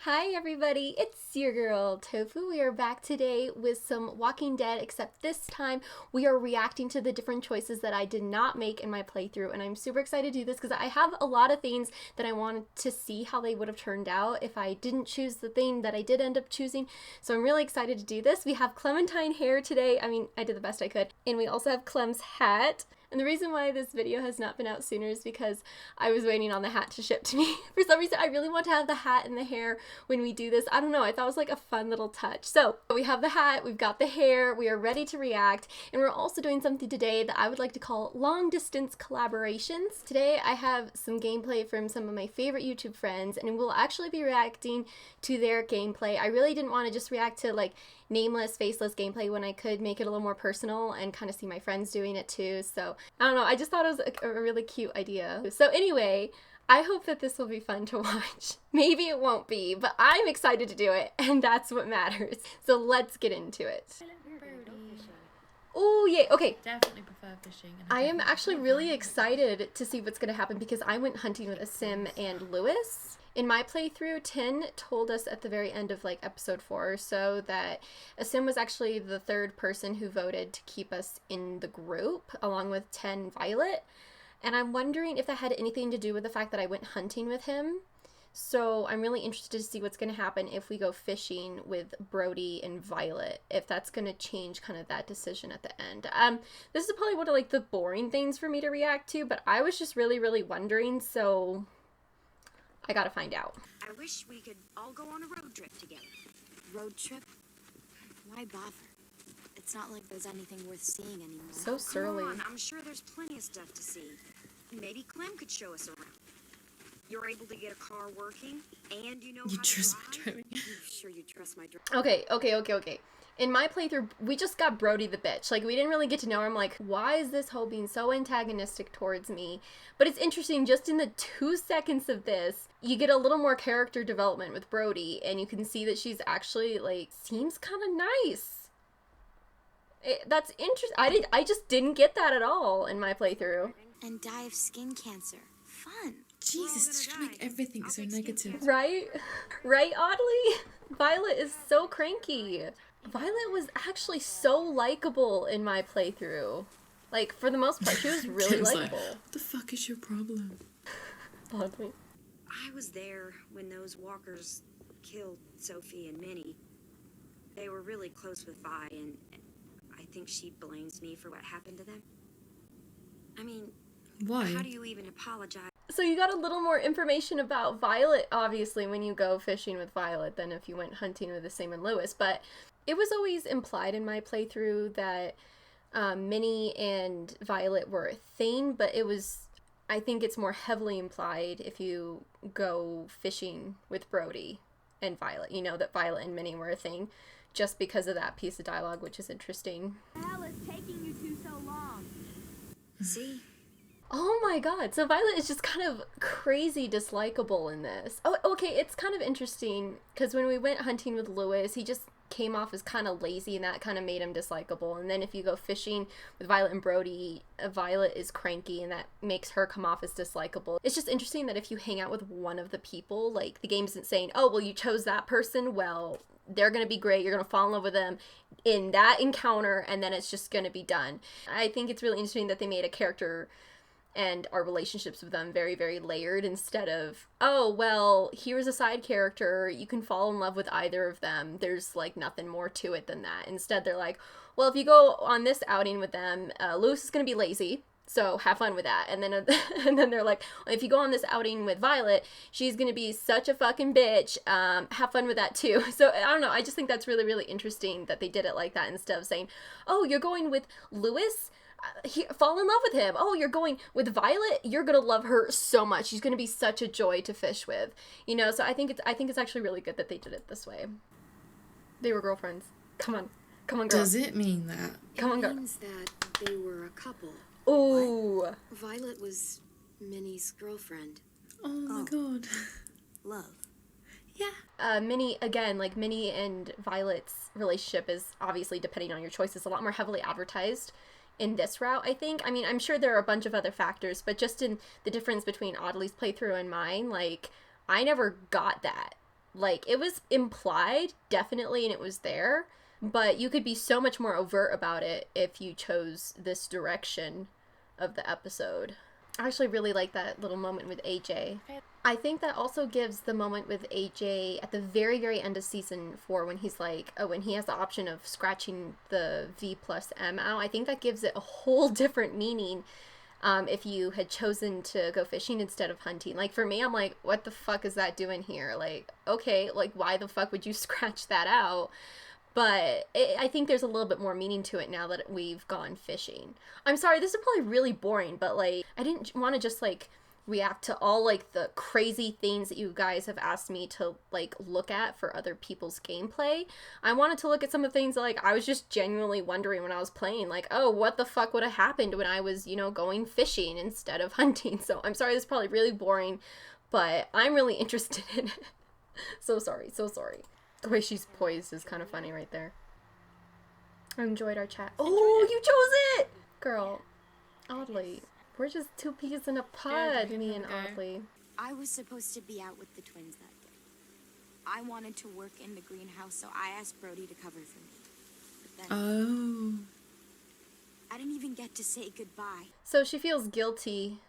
Hi everybody, it's your girl Tofu. We are back today with some Walking Dead, except this time we are reacting to the different choices that I did not make in my playthrough, and I'm super excited to do this because I have a lot of things that I wanted to see how they would have turned out if I didn't choose the thing that I did end up choosing, so I'm really excited to do this. We have Clementine hair today. I mean, I did the best I could. And we also have Clem's hat. And the reason why this video has not been out sooner is because I was waiting on the hat to ship to me. For some reason, I really want to have the hat and the hair when we do this. I don't know, I thought it was like a fun little touch. So we have the hat, we've got the hair, we are ready to react, and we're also doing something today that I would like to call long distance collaborations. Today I have some gameplay from some of my favorite YouTube friends, and we'll actually be reacting to their gameplay. I really didn't want to just react to like nameless, faceless gameplay when I could make it a little more personal and kind of see my friends doing it too. So I don't know, I just thought it was a really cute idea. So anyway, I hope that this will be fun to watch. Maybe it won't be, but I'm excited to do it, and that's what matters. So let's get into it. Oh yeah, okay. Definitely prefer fishing. I am actually really excited to see what's going to happen because I went hunting with Sim and Lewis. In my playthrough, 10 told us at the very end of like episode 4 or so that Sim was actually the third person who voted to keep us in the group, along with 10 Violet. And I'm wondering if that had anything to do with the fact that I went hunting with him. So I'm really interested to see what's going to happen if we go fishing with Brody and Violet, if that's going to change kind of that decision at the end. This is probably one of like the boring things for me to react to, but I was just really wondering, so I gotta find out. I wish we could all go on a road trip together. Road trip? Why bother? It's not like there's anything worth seeing anymore. So surly. Come on, I'm sure there's plenty of stuff to see. Maybe Clem could show us around. You're able to get a car working, and you know how to trust my drive? driving. You sure you trust my driving? Okay. In my playthrough, we just got Brody the bitch. Like, we didn't really get to know her. I'm like, why is this hoe being so antagonistic towards me? But it's interesting, just in the 2 seconds of this, you get a little more character development with Brody, and you can see that she's actually, like, seems kind of nice. That's interesting. I just didn't get that at all in my playthrough. And die of skin cancer. Fun. Jesus, this should make everything so negative. Right? Right, Oddly? Violet is so cranky. Violet was actually so likable in my playthrough. Like, for the most part, she was really likable. Like, what the fuck is your problem? Oddly. I was there when those walkers killed Sophie and Minnie. They were really close with Vi, and I think she blames me for what happened to them. I mean, why? How do you even apologize? So you got a little more information about Violet, obviously, when you go fishing with Violet than if you went hunting with the Sam and Lewis, but it was always implied in my playthrough that Minnie and Violet were a thing, but it was, I think it's more heavily implied if you go fishing with Brody and Violet. You know that Violet and Minnie were a thing, just because of that piece of dialogue, which is interesting. What the hell is taking you two so long? See? Oh my god, so Violet is just kind of crazy dislikable in this. Oh, okay, it's kind of interesting, because when we went hunting with Lewis, he just came off as kind of lazy, and that kind of made him dislikable. And then if you go fishing with Violet and Brody, Violet is cranky, and that makes her come off as dislikable. It's just interesting that if you hang out with one of the people, like, the game isn't saying, oh, well, you chose that person, well, they're gonna be great, you're gonna fall in love with them in that encounter, and then it's just gonna be done. I think it's really interesting that they made a character and our relationships with them very layered, instead of, oh, well, here's a side character, you can fall in love with either of them, there's like nothing more to it than that. Instead they're like, well, if you go on this outing with them, Lewis is gonna be lazy, so have fun with that. And then and then they're like, if you go on this outing with Violet, she's gonna be such a fucking bitch, have fun with that too. So I don't know, I just think that's really interesting that they did it like that, instead of saying, oh, you're going with Lewis, fall in love with him. Oh, you're going with Violet, you're gonna love her so much, she's gonna be such a joy to fish with, you know. So I think it's actually really good that they did it this way. They were girlfriends. Come on girl. Does it mean that? Come on, girl. It means that they were a couple. Ooh. Violet was Minnie's girlfriend. Oh my god. Love. Yeah. Minnie, again, like, Minnie and Violet's relationship is obviously, depending on your choices, a lot more heavily advertised in this route, I think. I mean, I'm sure there are a bunch of other factors, but just in the difference between Audley's playthrough and mine, like, I never got that. Like, it was implied, definitely, and it was there, but you could be so much more overt about it if you chose this direction of the episode. I actually really like that little moment with AJ. I think that also gives the moment with AJ at the very, very end of season 4 when he's like, when he has the option of scratching the V+M out. I think that gives it a whole different meaning if you had chosen to go fishing instead of hunting. Like, for me, I'm like, what the fuck is that doing here? Like, okay, like, why the fuck would you scratch that out? But I think there's a little bit more meaning to it now that we've gone fishing. I'm sorry, this is probably really boring, but, like, I didn't want to just, like, react to all, like, the crazy things that you guys have asked me to, like, look at for other people's gameplay. I wanted to look at some of the things that, like, I was just genuinely wondering when I was playing, like, oh, what the fuck would have happened when I was, you know, going fishing instead of hunting? So I'm sorry, this is probably really boring, but I'm really interested in it. So sorry. The way she's poised is kind of funny right there. I enjoyed our chat. Oh, you chose it! Girl, Oddly. We're just two peas in a pod, me and Oddly. I was supposed to be out with the twins that day. I wanted to work in the greenhouse, so I asked Brody to cover for me. But then... I didn't even get to say goodbye. So she feels guilty.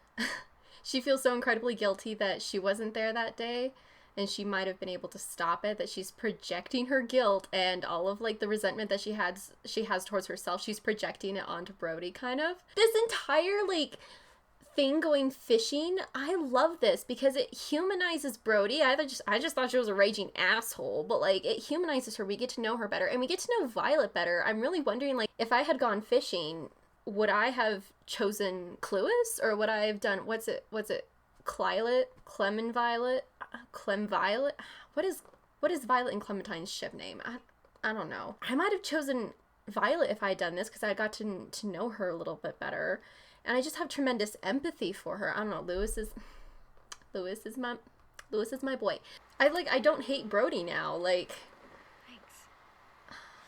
She feels so incredibly guilty that she wasn't there that day, and she might have been able to stop it, that she's projecting her guilt and all of, like, the resentment that she has towards herself. She's projecting it onto Brody, kind of. This entire, like, thing going fishing, I love this because it humanizes Brody. I just thought she was a raging asshole, but, like, it humanizes her. We get to know her better, and we get to know Violet better. I'm really wondering, like, if I had gone fishing, would I have chosen Cluis, or would I have done, what's it, Clem Violet? What is Violet and Clementine's ship name? I don't know. I might have chosen Violet if I had done this because I got to know her a little bit better, and I just have tremendous empathy for her. I don't know. Lewis is my boy. I don't hate Brody now. Like,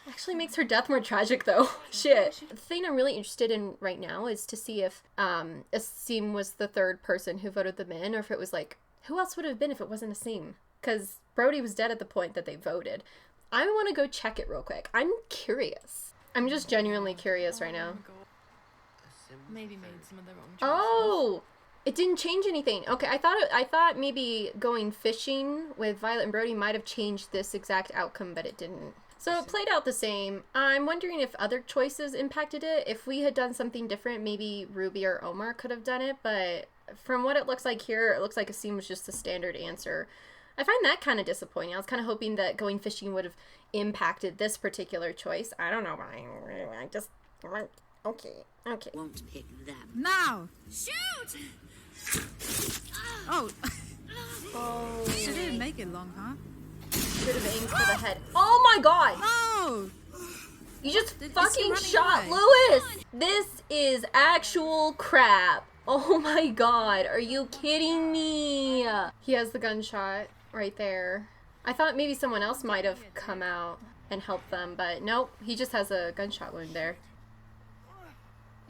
actually makes her death more tragic, though. Shit. The thing I'm really interested in right now is to see if Asim was the third person who voted them in, or if it was, like, who else would it have been if it wasn't Asim? Because Brody was dead at the point that they voted. I want to go check it real quick. I'm curious. I'm just genuinely curious right now. Maybe made some of the wrong choices. Oh! It didn't change anything. Okay, I thought maybe going fishing with Violet and Brody might have changed this exact outcome, but it didn't. So it played out the same. I'm wondering if other choices impacted it. If we had done something different, maybe Ruby or Omar could have done it, but from what it looks like here, it looks like Asim was just the standard answer. I find that kind of disappointing. I was kind of hoping that going fishing would have impacted this particular choice. I don't know. Okay. Won't pick them. Now! Shoot! Oh. Oh. She didn't make it long, huh? Should have aimed for the head. Oh my god! Oh! You just Is he fucking running shot away? Lewis! This is actual crap. Oh my god, are you kidding me? He has the gunshot right there. I thought maybe someone else might have come out and helped them, but nope, he just has a gunshot wound there.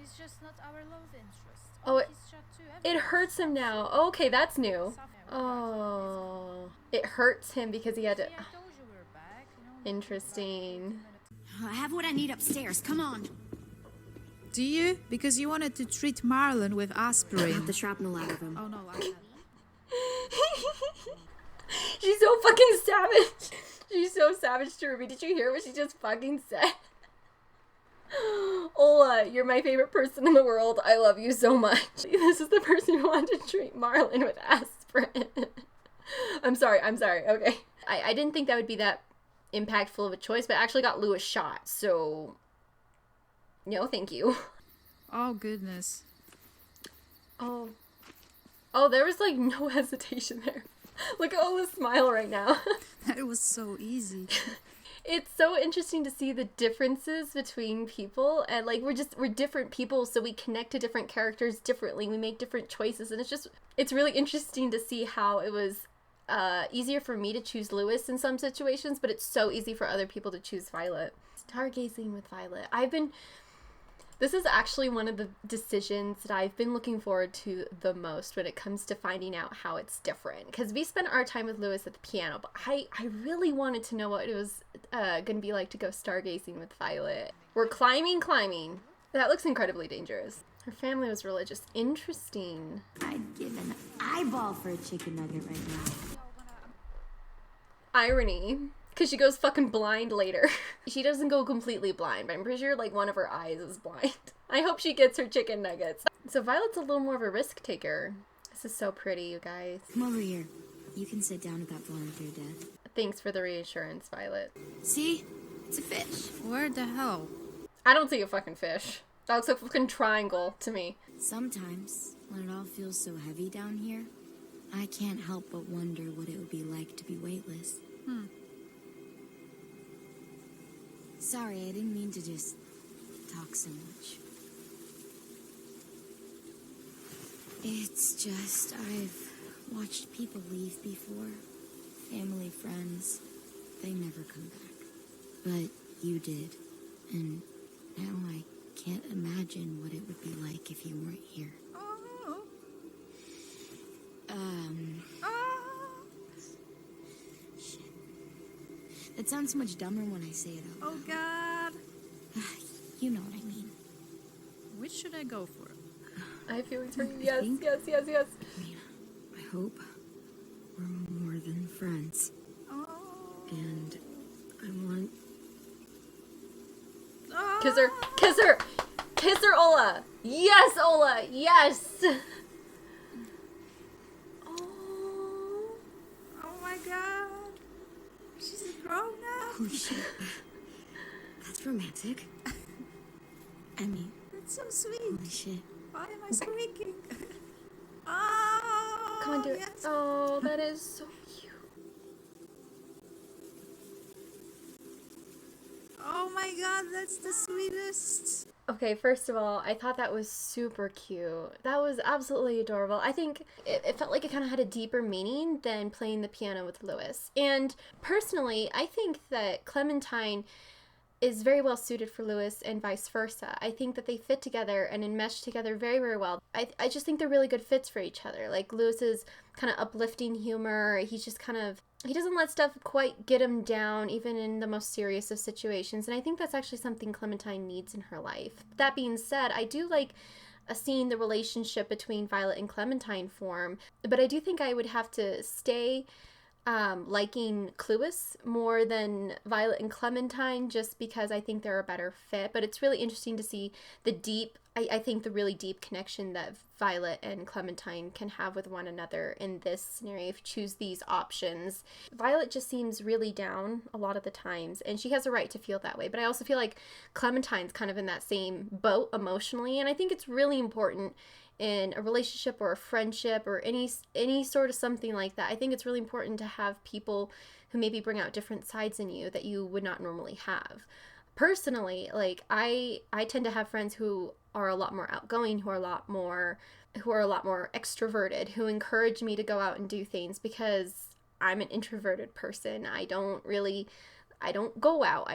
It's just not our love interest. Oh, He's shot too. It hurts him now. Okay, that's new. Oh, it hurts him because he had to... I told you we were back. You know, Interesting. I have what I need upstairs. Come on. Do you? Because you wanted to treat Marlon with aspirin. Got the shrapnel out of him. Oh no, like that. She's so fucking savage. She's so savage to Ruby. Did you hear what she just fucking said? Ola, you're my favorite person in the world. I love you so much. This is the person who wanted to treat Marlon with aspirin. I'm sorry. Okay. I didn't think that would be that impactful of a choice, but I actually got Lewis shot, so... No, thank you. Oh goodness. Oh, there was, like, no hesitation there. Look at Ola's smile right now. That was so easy. It's so interesting to see the differences between people, and, like, we're different people, so we connect to different characters differently, we make different choices, and it's really interesting to see how it was easier for me to choose Lewis in some situations, but it's so easy for other people to choose Violet. Stargazing with Violet. This is actually one of the decisions that I've been looking forward to the most when it comes to finding out how it's different. Because we spent our time with Lewis at the piano, but I really wanted to know what it was going to be like to go stargazing with Violet. We're climbing. That looks incredibly dangerous. Her family was religious. Interesting. I'd give an eyeball for a chicken nugget right now. Irony. Because she goes fucking blind later. She doesn't go completely blind, but I'm pretty sure like one of her eyes is blind. I hope she gets her chicken nuggets. So Violet's a little more of a risk taker. This is so pretty, you guys. Come over here. You can sit down without falling to your death. Thanks for the reassurance, Violet. See? It's a fish. Where the hell? I don't see a fucking fish. That looks like a fucking triangle to me. Sometimes, when it all feels so heavy down here, I can't help but wonder what it would be like to be weightless. Sorry, I didn't mean to just talk so much. It's just, I've watched people leave before. Family, friends, they never come back. But you did, and now I can't imagine what it would be like if you weren't here. Shit. It sounds so much dumber when I say it out loud. Oh God. You know what I mean. Which should I go for? I have feelings for you. I Yes, think- yes, yes, yes. I mean, I hope we're more than friends. And I want... Kiss her. Kiss her. Kiss her, Ola. Yes, Ola. Yes. Oh. Oh my God. She's a grown now. Holy shit. That's romantic. I mean, That's so sweet. holy shit. Why am I squeaking? Oh. Come on, do it. Yes. Oh, that is so cute. Oh my God, that's the sweetest. Okay, first of all, I thought that was super cute. That was absolutely adorable. I think it felt like it kind of had a deeper meaning than playing the piano with Lewis. And personally, I think that Clementine is very well suited for Lewis and vice versa. I think that they fit together and enmesh together very, very well. I just think they're really good fits for each other. Like Lewis's kind of uplifting humor, he's just kind of, he doesn't let stuff quite get him down, even in the most serious of situations. And I think that's actually something Clementine needs in her life. That being said, I do like seeing the relationship between Violet and Clementine form, but I do think I would have to stay liking Cluis more than Violet and Clementine, just because I think they're a better fit. But it's really interesting to see the deep, I think the really deep connection that Violet and Clementine can have with one another in this scenario if you choose these options. Violet just seems really down a lot of the times, and she has a right to feel that way, but I also feel like Clementine's kind of in that same boat emotionally, and I think it's really important in a relationship or a friendship or any sort of something like that. I think it's really important to have people who maybe bring out different sides in you that you would not normally have. Personally, like I tend to have friends who are a lot more outgoing, who are a lot more extroverted, who encourage me to go out and do things because I'm an introverted person. I don't go out.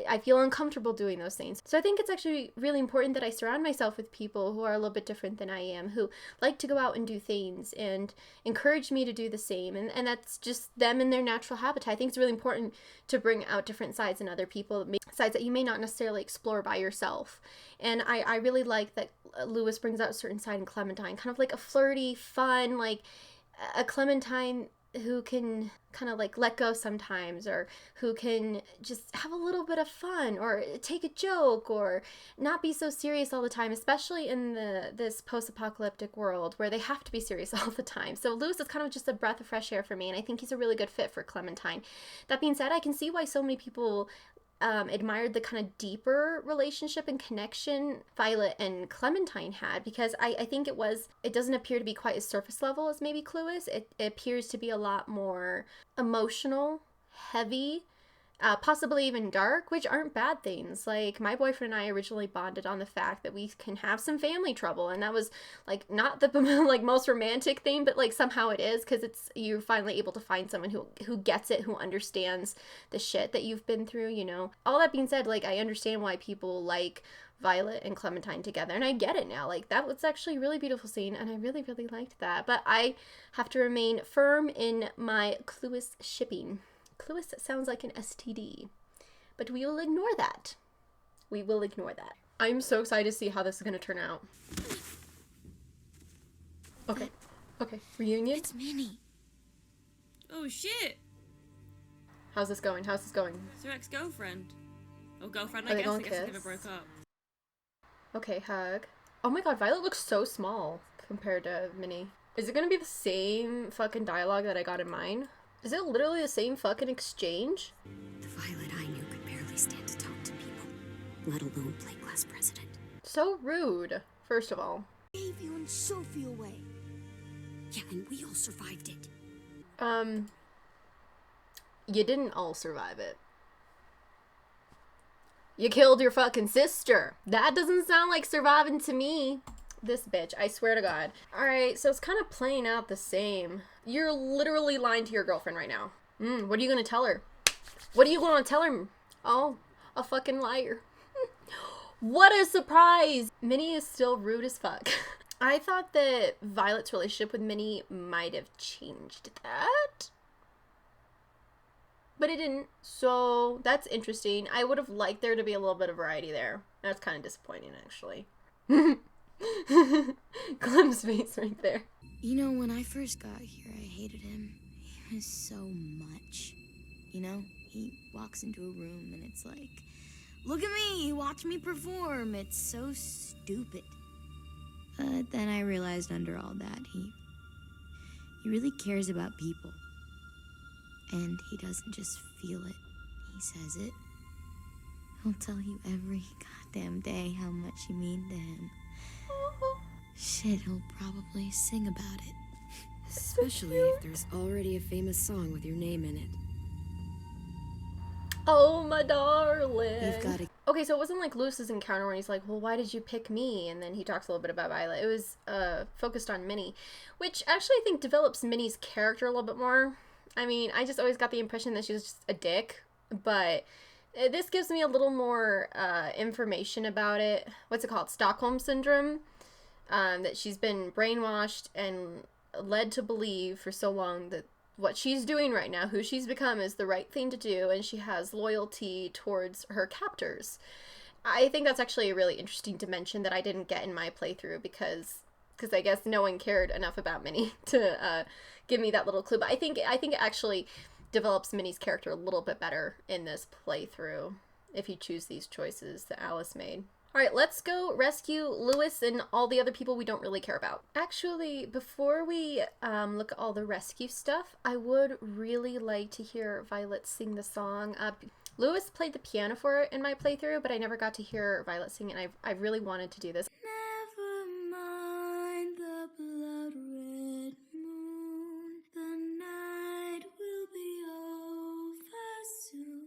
I feel uncomfortable doing those things. So I think it's actually really important that I surround myself with people who are a little bit different than I am, who like to go out and do things and encourage me to do the same. And that's just them in their natural habitat. I think it's really important to bring out different sides in other people, sides that you may not necessarily explore by yourself. And I really like that Lewis brings out a certain side in Clementine, kind of like a flirty, fun, like a Clementine who can kind of like let go sometimes, or who can just have a little bit of fun or take a joke or not be so serious all the time, especially in this post-apocalyptic world where they have to be serious all the time. So Lewis is kind of just a breath of fresh air for me, and I think he's a really good fit for Clementine. That being said, I can see why so many people admired the kind of deeper relationship and connection Violet and Clementine had, because I think it doesn't appear to be quite as surface level as maybe Cluis. It appears to be a lot more emotional, heavy, possibly even dark, which aren't bad things. Like, my boyfriend and I originally bonded on the fact that we can have some family trouble, and that was like not the like most romantic thing, but like somehow it is, because you're finally able to find someone who gets it, who understands the shit that you've been through, you know. All that being said, like, I understand why people like Violet and Clementine together, and I get it now. Like, that was actually a really beautiful scene, and I really, really liked that. But I have to remain firm in my Clueless shipping. Clueless sounds like an STD, but we will ignore that. We will ignore that. I'm so excited to see how this is going to turn out. Okay. Okay. Reunion? It's Minnie. Oh shit! How's this going? How's this going? It's her ex-girlfriend. Or girlfriend, Are I they guess. I gonna guess they kiss? never broke up. Okay, hug. Oh my god, Violet looks so small compared to Minnie. Is it gonna be the same fucking dialogue that I got in mine? Is it literally the same fucking exchange? The Violet I knew could barely stand to talk to people, let alone play class president. So rude, first of all. Gave you and Sophie away. Yeah, and we all survived it. You didn't all survive it. You killed your fucking sister. That doesn't sound like surviving to me. This bitch, I swear to God. Alright, so it's kind of playing out the same. You're literally lying to your girlfriend right now. What are you gonna tell her? What are you gonna tell her? Oh, a fucking liar. What a surprise! Minnie is still rude as fuck. I thought that Violet's relationship with Minnie might have changed that. But it didn't, so that's interesting. I would have liked there to be a little bit of variety there. That's kind of disappointing, actually. Clem's face right there. You know, when I first got here, I hated him. He was so much. You know, he walks into a room and it's like, look at me, watch me perform. It's so stupid. But then I realized under all that, he really cares about people. And he doesn't just feel it, he says it. He'll tell you every goddamn day how much you mean to him. Shit, he'll probably sing about it. Especially if there's already a famous song with your name in it. Oh, my darling. You've got to... Okay, so it wasn't like Lewis's encounter where he's like, well, why did you pick me? And then he talks a little bit about Violet. It was focused on Minnie, which actually I think develops Minnie's character a little bit more. I mean, I just always got the impression that she was just a dick, but this gives me a little more information about it. What's it called? Stockholm Syndrome. That she's been brainwashed and led to believe for so long that what she's doing right now, who she's become, is the right thing to do, and she has loyalty towards her captors. I think that's actually a really interesting dimension that I didn't get in my playthrough because I guess no one cared enough about Minnie to give me that little clue. But I think it actually develops Minnie's character a little bit better in this playthrough if you choose these choices that Alice made. Alright, let's go rescue Lewis and all the other people we don't really care about. Actually, before we look at all the rescue stuff, I would really like to hear Violet sing the song. Lewis played the piano for it in my playthrough, but I never got to hear Violet sing it, and I really wanted to do this. Never mind the blood red moon, the night will be over soon.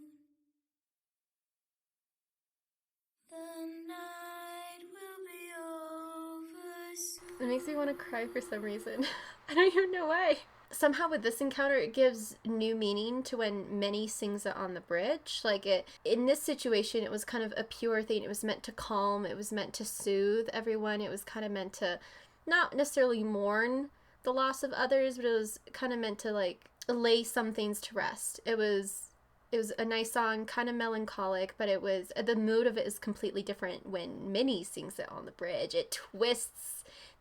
The night will be over soon. It makes me want to cry for some reason. I don't even know why. Somehow with this encounter, it gives new meaning to when Minnie sings it on the bridge. Like, in this situation, it was kind of a pure thing. It was meant to calm. It was meant to soothe everyone. It was kind of meant to not necessarily mourn the loss of others, but it was kind of meant to, like, lay some things to rest. It was a nice song, kind of melancholic, but the mood of it is completely different when Minnie sings it on the bridge. It twists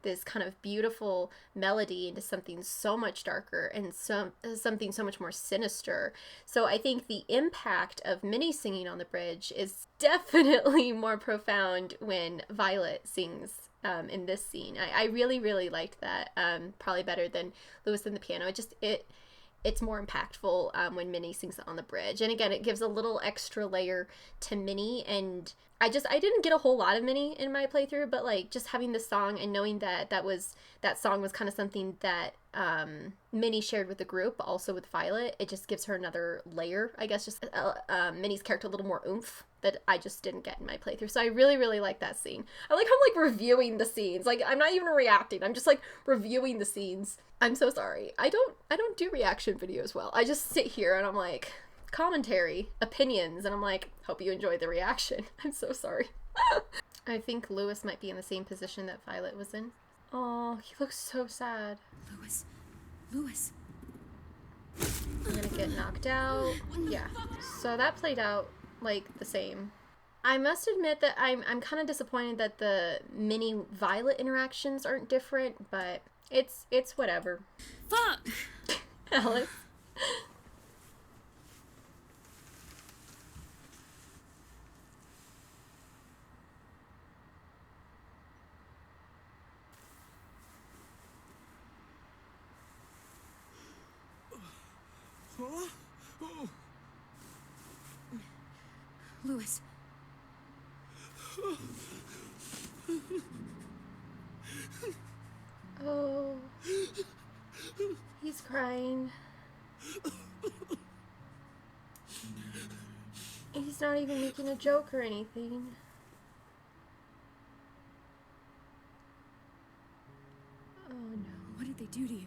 this kind of beautiful melody into something so much darker and something so much more sinister. So I think the impact of Minnie singing on the bridge is definitely more profound when Violet sings in this scene. I really, really liked that. Probably better than Lewis and the piano. It's more impactful when Minnie sings it on the bridge. And again, it gives a little extra layer to Minnie. And I didn't get a whole lot of Minnie in my playthrough, but like just having this song and knowing that that song was kind of something that Minnie shared with the group, also with Violet, it just gives her another layer, I guess, just Minnie's character a little more oomph that I just didn't get in my playthrough. So I really, really like that scene. I like how I'm like reviewing the scenes. Like, I'm not even reacting. I'm just like reviewing the scenes. I'm so sorry. I don't do reaction videos well. I just sit here and I'm like, commentary, opinions, and I'm like, hope you enjoyed the reaction. I'm so sorry. I think Lewis might be in the same position that Violet was in. Oh, he looks so sad. Lewis. I'm gonna get knocked out. Yeah. So that played out, like, the same. I must admit that I'm kind of disappointed that the Minnie-Violet interactions aren't different, but it's whatever. Fuck! Alice. Lewis. Oh. He's crying. He's not even making a joke or anything. Oh no. What did they do to you?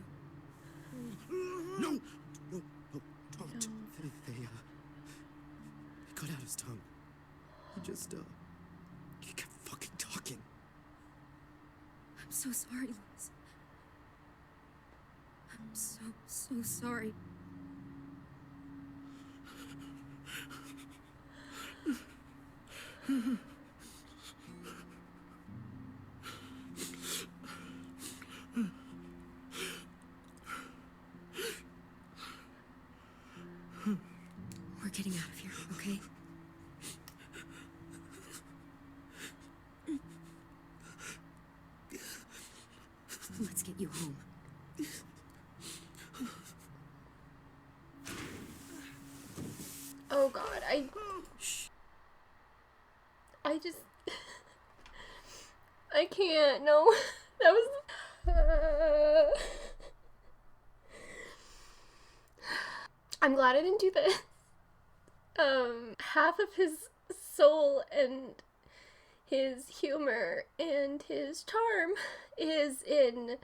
No, don't. They cut out his tongue. He kept fucking talking. I'm so sorry, Lewis. I'm so sorry. We're getting out of here, okay? Let's get you home. Oh god, I can't, no. That was... I'm glad I didn't do this. Half of his soul and his humor and his charm is in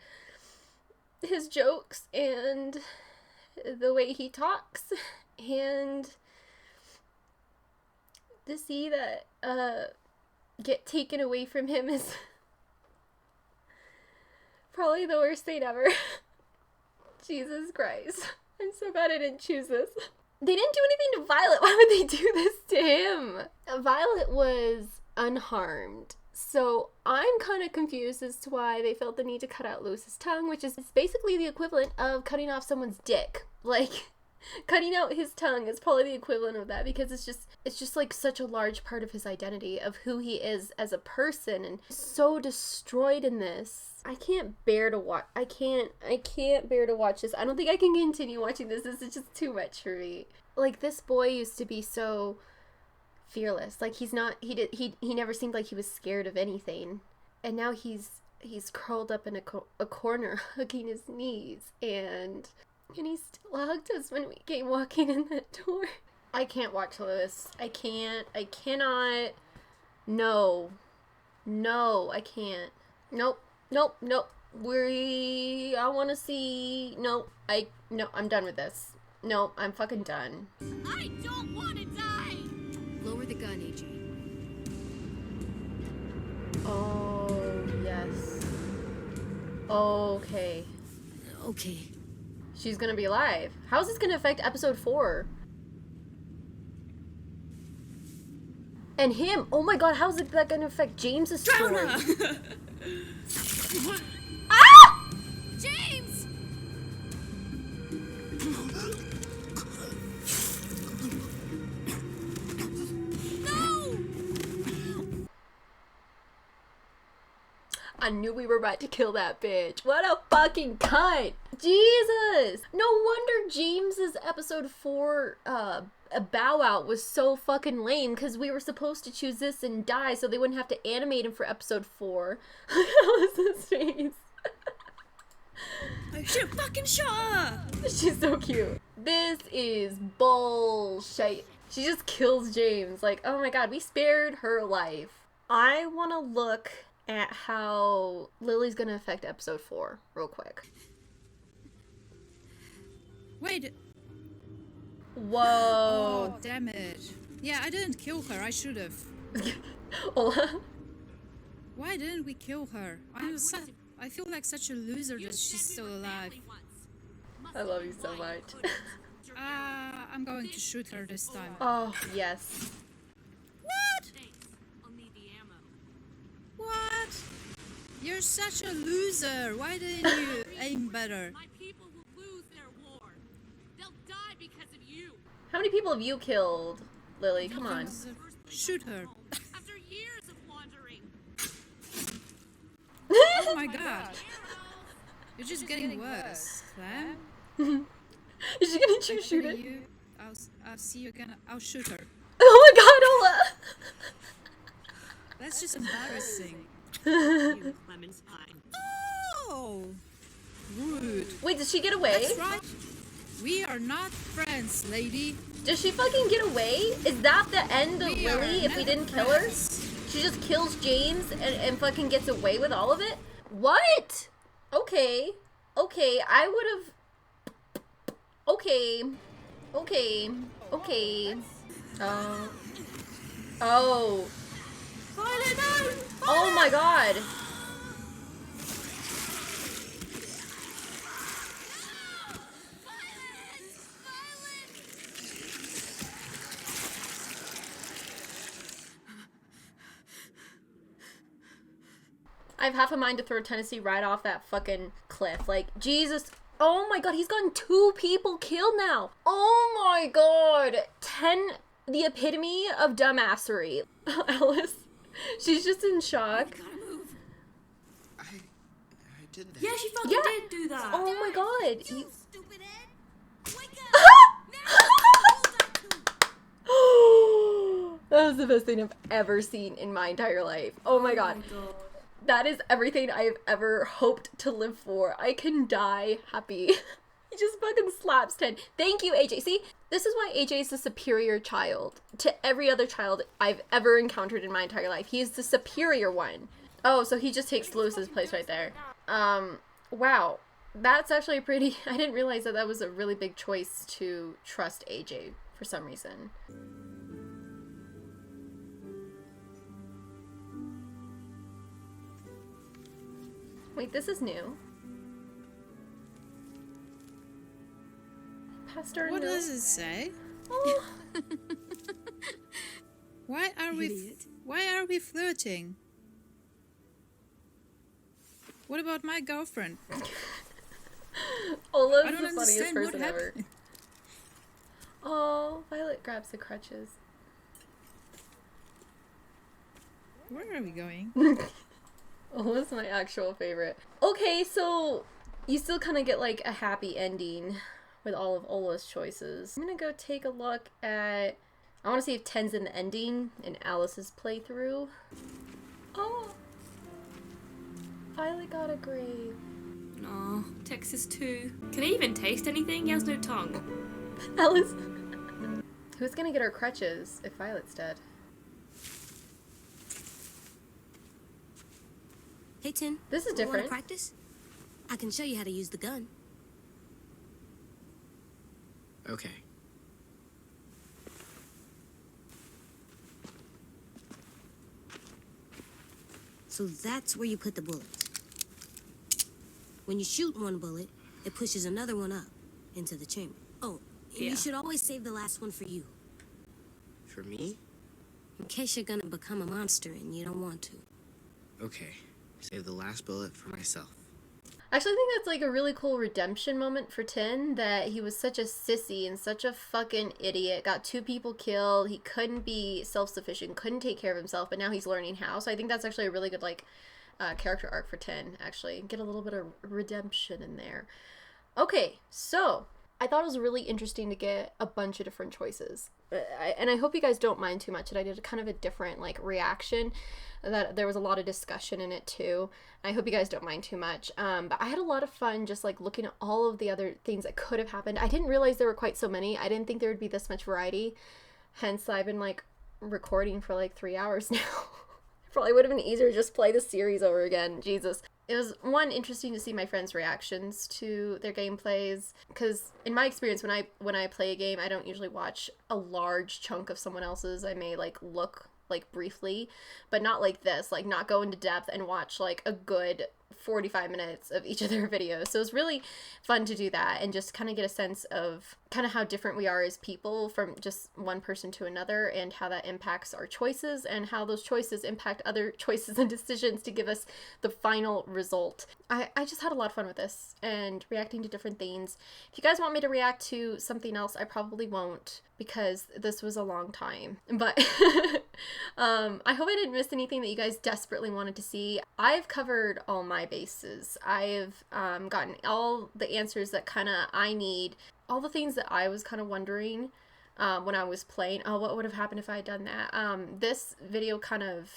his jokes and the way he talks, and to see that get taken away from him is probably the worst thing ever. Jesus Christ. I'm so glad I didn't choose this. They didn't do anything to Violet. Why would they do this to him? Violet was unharmed. So I'm kind of confused as to why they felt the need to cut out Lewis's tongue, which is basically the equivalent of cutting off someone's dick. Like, cutting out his tongue is probably the equivalent of that, because it's just like such a large part of his identity, of who he is as a person, and so destroyed in this. I can't bear to watch. I can't bear to watch this. I don't think I can continue watching this. This is just too much for me. Like, this boy used to be so fearless. Like, he never seemed like he was scared of anything. And now he's curled up in a corner, hugging his knees, and he still hugged us when we came walking in that door. I can't watch Lewis. I cannot. No, I can't. Nope. I want to see. No, I'm done with this. No, I'm fucking done. I don't want to die! Lower the gun, AJ. Oh, yes. Okay. Okay. She's gonna be alive. How is this gonna affect episode 4? And him! Oh my god, how is that gonna affect James's story? Ah! James! No! I knew we were about to kill that bitch. What a fucking cunt! Jesus! No wonder James's episode 4 bow out was so fucking lame, because we were supposed to choose this and die so they wouldn't have to animate him for episode 4. How was his face? I should have fucking shot her! She's so cute. This is bullshit. She just kills James. Like, oh my god, we spared her life. I want to look at how Lily's gonna affect episode 4 real quick. Wait. Whoa. Oh, damn it. Yeah, I didn't kill her. I should have. Hola. Why didn't we kill her? I feel like such a loser that she's still alive. I love you so much. I'm going to shoot her this time. Oh, yes. What? What? You're such a loser. Why didn't you aim better? My people will lose their war. They'll die because of you. How many people have you killed, Lily? Come on. Shoot her. After years of wandering. Oh my god. You're just getting worse, Clem. Is she gonna shoot it? I'll see you again. I'll shoot her. Oh my god, Ola! That's just embarrassing. You, Clement's fine. Oh! Rude. Wait, did she get away? That's right. We are not friends, lady. Does she fucking get away? Is that the end of We are Lily if we never didn't kill her? friends. She just kills James and fucking gets away with all of it? What? Okay. Okay, I would've... Okay. Okay. Okay. Oh. Violet, no! Oh my god. I have half a mind to throw Tennessee right off that fucking cliff. Like, Jesus. Oh my god, he's gotten 2 people killed now. Oh my god. 10, the epitome of dumbassery. Alice, she's just in shock. I did that. Yeah, she fucking Yeah. did do that. Oh my god. You stupid head. Wake up. That was the best thing I've ever seen in my entire life. Oh my god. That is everything I have ever hoped to live for. I can die happy. He just fucking slaps 10. Thank you, AJ. See, this is why AJ is the superior child to every other child I've ever encountered in my entire life. He is the superior one. Oh, so he just takes Lewis's place right there. Wow. That's actually pretty... I didn't realize that that was a really big choice to trust AJ for some reason. Wait, this is new. Pastor What no. does it say? Oh. Why are we flirting? What about my girlfriend? Ola's I don't the funniest understand what person ever. happened. Oh, Violet grabs the crutches. Where are we going? Ola's my actual favorite. Okay, so you still kind of get like a happy ending with all of Ola's choices. I'm gonna go take a look at... I want to see if 10's in the ending in Alice's playthrough. Oh! Violet got a grave. No, Texas too. Can he even taste anything? He has no tongue. Alice! Who's gonna get her crutches if Violet's dead? Hey, Tin. This is You wanna different. practice? I can show you how to use the gun. Okay. So that's where you put the bullets. When you shoot one bullet, it pushes another one up into the chamber. Oh, and Yeah. you should always save the last one for you, For me? in case you're gonna become a monster and you don't want to. Okay. Save the last bullet for myself. Actually, I think that's like a really cool redemption moment for Tin, that he was such a sissy and such a fucking idiot, got 2 people killed, he couldn't be self-sufficient, couldn't take care of himself, but now he's learning how. So I think that's actually a really good like character arc for Tin, actually. Get a little bit of redemption in there. Okay, so I thought it was really interesting to get a bunch of different choices. And I hope you guys don't mind too much that I did kind of a different like reaction, that there was a lot of discussion in it too. I hope you guys don't mind too much. But I had a lot of fun just like looking at all of the other things that could have happened. I didn't realize there were quite so many. I didn't think there would be this much variety. Hence, I've been like recording for like 3 hours now. Probably would have been easier to just play the series over again. Jesus. It was, one, interesting to see my friends' reactions to their gameplays, because in my experience, when I play a game, I don't usually watch a large chunk of someone else's. I may like look like briefly, but not like this, like not go into depth and watch like a good 45 minutes of each of their videos. So it was really fun to do that and just kind of get a sense of kind of how different we are as people from just one person to another, and how that impacts our choices and how those choices impact other choices and decisions to give us the final result. I just had a lot of fun with this and reacting to different things. If you guys want me to react to something else, I probably won't, because this was a long time. But I hope I didn't miss anything that you guys desperately wanted to see. I've covered all my bases. I've gotten all the answers that kind of I need, all the things that I was kind of wondering when I was playing. Oh, what would have happened if I had done that? This video kind of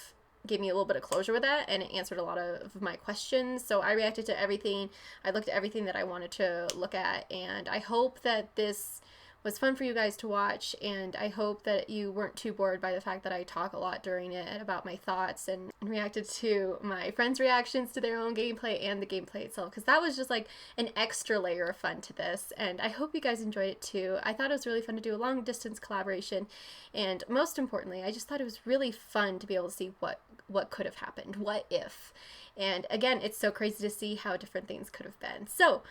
gave me a little bit of closure with that, and it answered a lot of my questions. So I reacted to everything. I looked at everything that I wanted to look at, and I hope that this was fun for you guys to watch, and I hope that you weren't too bored by the fact that I talk a lot during it about my thoughts and reacted to my friends' reactions to their own gameplay and the gameplay itself, because that was just like an extra layer of fun to this, and I hope you guys enjoyed it too. I thought it was really fun to do a long distance collaboration, and most importantly, I just thought it was really fun to be able to see what could have happened, what if. And again, it's so crazy to see how different things could have been. So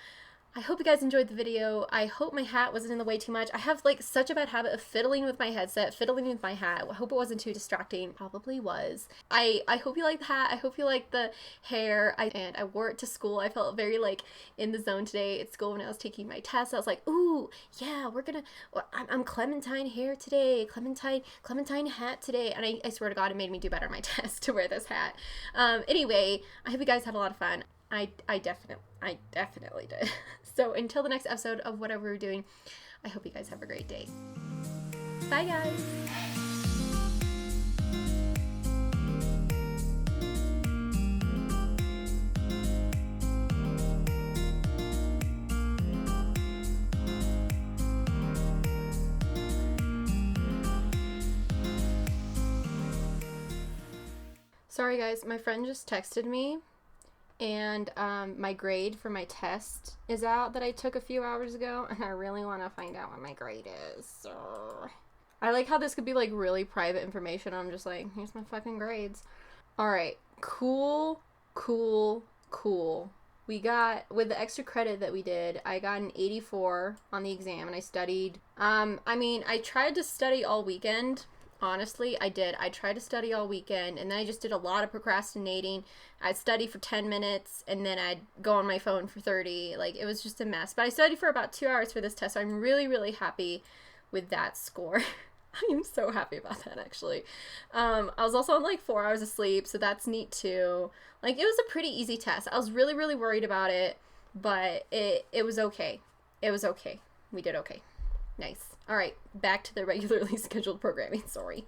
I hope you guys enjoyed the video. I hope my hat wasn't in the way too much. I have like such a bad habit of fiddling with my headset, fiddling with my hat. I hope it wasn't too distracting. Probably was. I hope you like the hat. I hope you like the hair. And I wore it to school. I felt very like in the zone today at school when I was taking my test. I was like, ooh, yeah, I'm Clementine hair today. Clementine hat today. And I swear to God, it made me do better on my test to wear this hat. Anyway, I hope you guys had a lot of fun. I definitely did. So until the next episode of whatever we're doing, I hope you guys have a great day. Bye, guys. Sorry guys, my friend just texted me, and my grade for my test is out that I took a few hours ago, and I really want to find out what my grade is. So I like how this could be like really private information. I'm just like, here's my fucking grades. All right, cool. We got, with the extra credit that we did, I got an 84 on the exam, and I studied. I mean, I tried to study all weekend. Honestly, I did. I tried to study all weekend, and then I just did a lot of procrastinating. I'd study for 10 minutes, and then I'd go on my phone for 30. Like, it was just a mess. But I studied for about 2 hours for this test, so I'm really, really happy with that score. I am so happy about that, actually. I was also on, like, 4 hours of sleep, so that's neat, too. Like, it was a pretty easy test. I was really, really worried about it, but it was okay. It was okay. We did okay. Nice. All right, back to the regularly scheduled programming. Sorry.